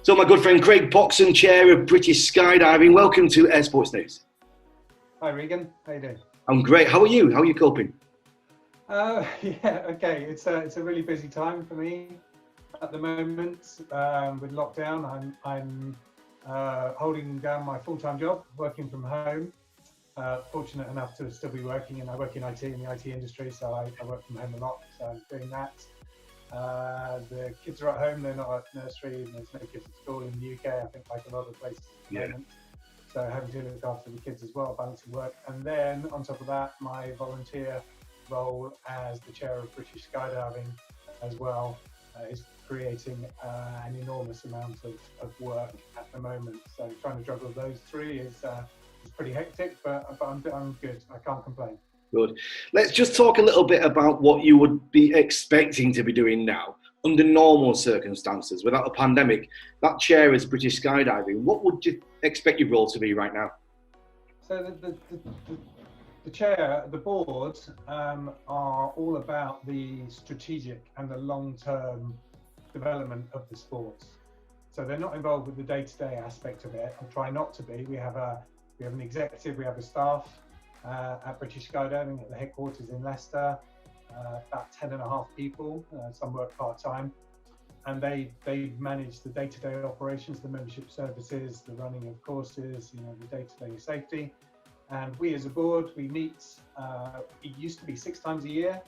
So my good friend Craig Poxon, Chair of British Skydiving, welcome to Air Sports News. Hi Regan, how you doing? I'm great. How are you? How are you coping? Yeah, okay. It's a really busy time for me at the moment with lockdown. I'm holding down my full-time job, working from home. Fortunate enough to still be working, and I work in IT, in the IT industry, so I work from home a lot. So I'm doing that. The kids are at home; they're not at nursery, and there's no kids at school in the UK. I think, like a lot of places at the moment. So having to look after the kids as well, balancing work, and then on top of that, my volunteer role as the chair of British Skydiving as well is creating an enormous amount of work at the moment. So trying to juggle those three is pretty hectic, but I'm good. I can't complain. Good. Let's just talk a little bit about what you would be expecting to be doing now under normal circumstances, without a pandemic. That chair is British Skydiving. What would you expect your role to be right now? So the chair, the board are all about the strategic and the long-term development of the sport. So they're not involved with the day-to-day aspect of it. I try not to be. We have an executive, we have a staff at British Skydiving at the headquarters in Leicester, about 10.5 people. Some work part-time, and they manage the day-to-day operations, the membership services, the running of courses, the day-to-day safety. And we as a board, we meet, it used to be 6 times a year.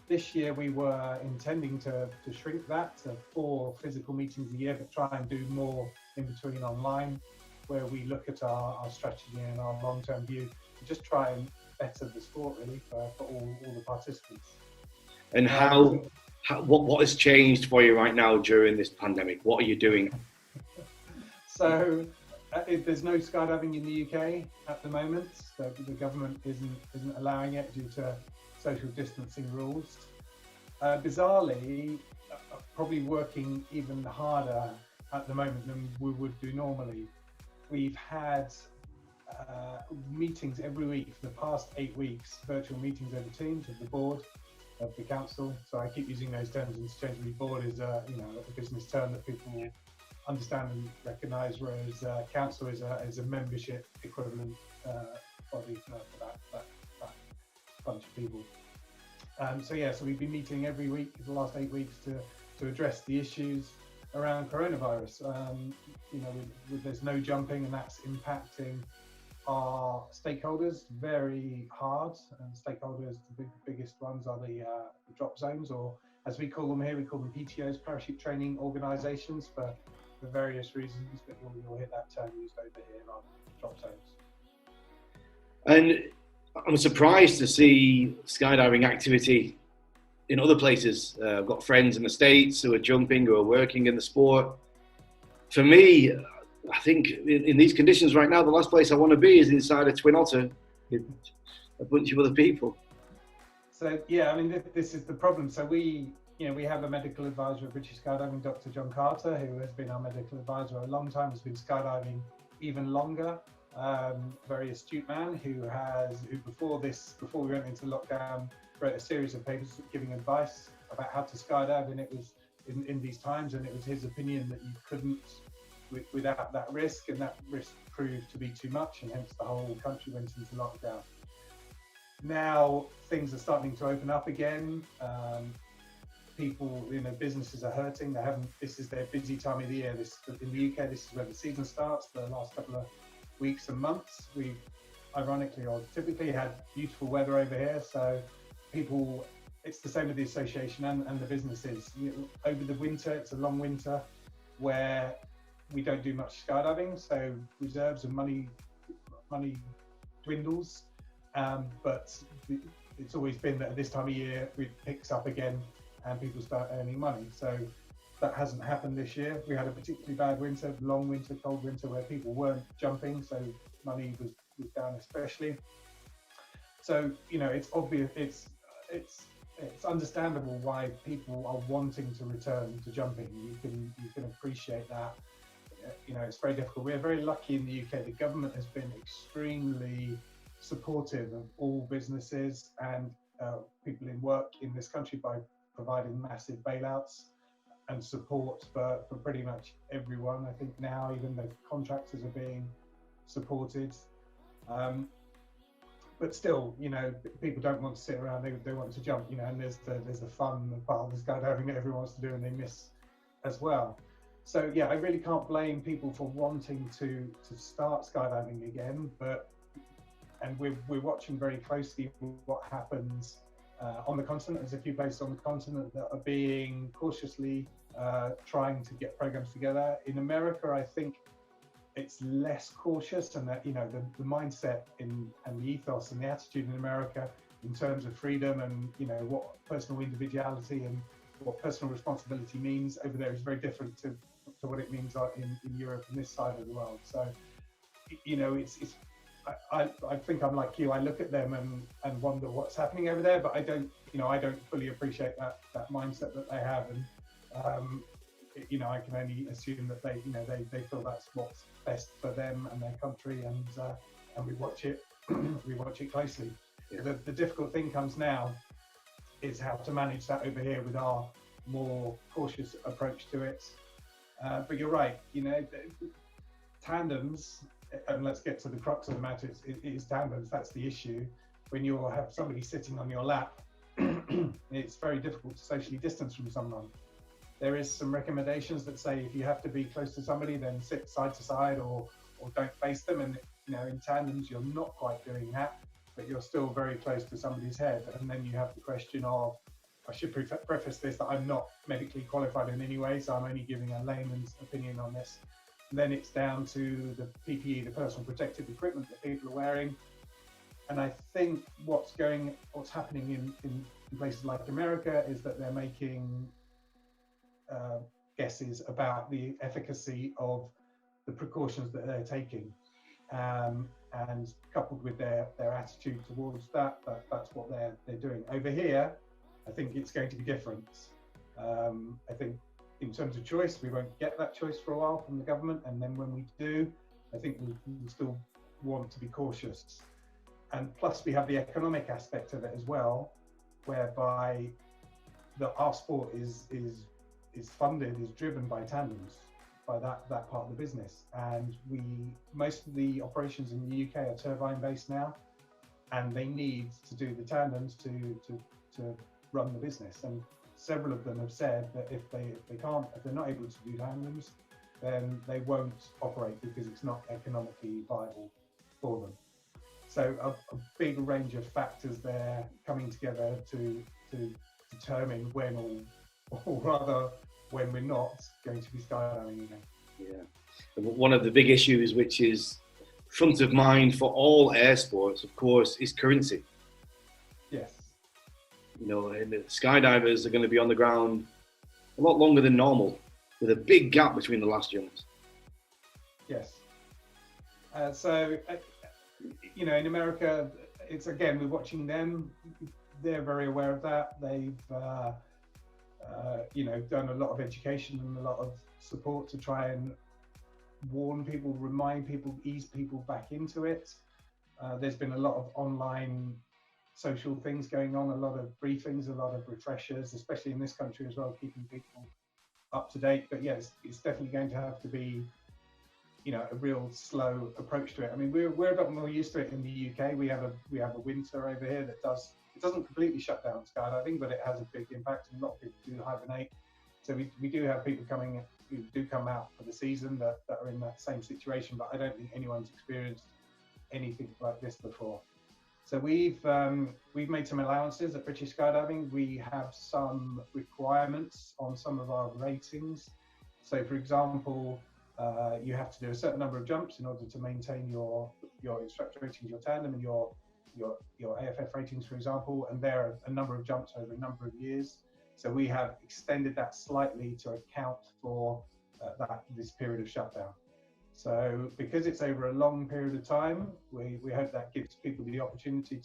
This year we were intending to shrink that to 4 physical meetings a year, but try and do more in between online, where we look at our strategy and our long-term view to just try and better the sport really for all the participants. And what has changed for you right now during this pandemic? What are you doing? So there's no skydiving in the UK at the moment. So the government isn't allowing it due to social distancing rules. Bizarrely, probably working even harder at the moment than we would do normally. We've had meetings every week for the past 8 weeks, virtual meetings over Teams of the board, of the council. So I keep using those terms interchangeably. Board is a business term that people understand and recognise, whereas council is a membership equivalent body for that bunch of people. So we've been meeting every week for the last 8 weeks to address the issues around coronavirus. There's no jumping, and that's impacting our stakeholders very hard. And stakeholders, the biggest ones are the drop zones, or as we call them here, we call them PTOs, parachute training organisations, for various reasons, but you'll hear that term used over here on drop zones. And I'm surprised to see skydiving activity in other places. I've got friends in the States who are jumping, who are working in the sport. For me, I think in these conditions right now, the last place I want to be is inside a Twin Otter with a bunch of other people. So yeah, I mean, this is the problem. So we have a medical advisor at British Skydiving, Dr. John Carter, who has been our medical advisor a long time, has been skydiving even longer. Very astute man who before we went into lockdown, wrote a series of papers giving advice about how to skydive, and it was in these times, and it was his opinion that you couldn't without that risk, and that risk proved to be too much, and hence the whole country went into lockdown. Now things are starting to open up again. People, businesses are hurting. This is their busy time of the year. In the UK, this is where the season starts. The last couple of weeks and months, we've ironically or typically had beautiful weather over here. So people, it's the same with the association and the businesses. Over the winter, it's a long winter where we don't do much skydiving, so reserves and money dwindles. But it's always been that at this time of year it picks up again and people start earning money. So that hasn't happened this year. We had a particularly bad winter, long winter, cold winter, where people weren't jumping, so money was down especially. So it's obvious, it's understandable why people are wanting to return to jumping. You can appreciate that. It's very difficult. We're very lucky in the UK. The government has been extremely supportive of all businesses and people in work in this country by providing massive bailouts. and support for pretty much everyone. I think now even the contractors are being supported. But still, you know, people don't want to sit around, they want to jump, you know, and there's the fun part of the skydiving that everyone wants to do and they miss as well. So yeah, I really can't blame people for wanting to start skydiving again, and we're watching very closely what happens on the continent. There's a few places on the continent that are being cautiously trying to get programs together. In America, I think it's less cautious, and that, you know, the mindset and the ethos and the attitude in America in terms of freedom and, you know, what personal individuality and what personal responsibility means over there is very different to what it means in Europe and this side of the world. So, you know, I think I'm like you. I look at them and wonder what's happening over there, but I don't fully appreciate that mindset that they have, and you know, I can only assume that they feel that's what's best for them and their country, and we watch it closely. Yeah. The difficult thing comes now is how to manage that over here with our more cautious approach to it. But you're right, you know, tandems, and let's get to the crux of the matter, it is tandems, that's the issue. When you have somebody sitting on your lap, it's very difficult to socially distance from someone. There is some recommendations that say if you have to be close to somebody, then sit side to side or don't face them. And, you know, in tandems, you're not quite doing that, but you're still very close to somebody's head. And then you have the question of, I should preface this that I'm not medically qualified in any way, so I'm only giving a layman's opinion on this. And then it's down to the PPE, the personal protective equipment that people are wearing. And I think what's happening in places like America is that they're making guesses about the efficacy of the precautions that they're taking, and coupled with their attitude towards that's what they're doing. Over here, I think it's going to be different. I think in terms of choice, we won't get that choice for a while from the government, and then when we do, I think we'll still want to be cautious. And plus, we have the economic aspect of it as well, whereby our sport is funded, is driven by tandems, by that part of the business. And most of the operations in the UK are turbine based now, and they need to do the tandems to run the business. And several of them have said that if they're not able to do tandems, then they won't operate because it's not economically viable for them. So a big range of factors there coming together to determine when, or rather when we're not going to be skydiving again. Yeah. One of the big issues which is front of mind for all air sports, of course, is currency. Yes. You know, and the skydivers are going to be on the ground a lot longer than normal, with a big gap between the last jumps. Yes. So, you know, in America, it's, again, we're watching them. They're very aware of that. They've, you know, done a lot of education and a lot of support to try and warn people, remind people, ease people back into it. There's been a lot of online social things going on, a lot of briefings, a lot of refreshers, especially in this country as well, keeping people up to date. But yes, it's definitely going to have to be, you know, a real slow approach to it. I mean, we're a bit more used to it in the UK. We have a winter over here that doesn't completely shut down skydiving, but it has a big impact, and a lot of people do hibernate. So we do have people who do come out for the season that are in that same situation, but I don't think anyone's experienced anything like this before. So we've made some allowances at British Skydiving. We have some requirements on some of our ratings. So for example, you have to do a certain number of jumps in order to maintain your instructor ratings, your tandem, and your AFF ratings, for example, and there are a number of jumps over a number of years. So we have extended that slightly to account for this period of shutdown. So because it's over a long period of time, we hope that gives people the opportunity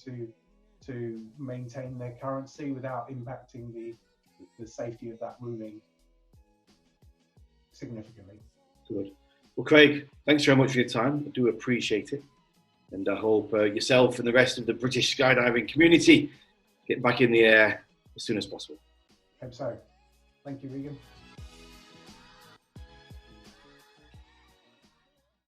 to maintain their currency without impacting the safety of that ruling significantly. Good. Well, Craig, thanks very much for your time. I do appreciate it. And I hope yourself and the rest of the British skydiving community get back in the air as soon as possible. Hope so. Thank you, Regan.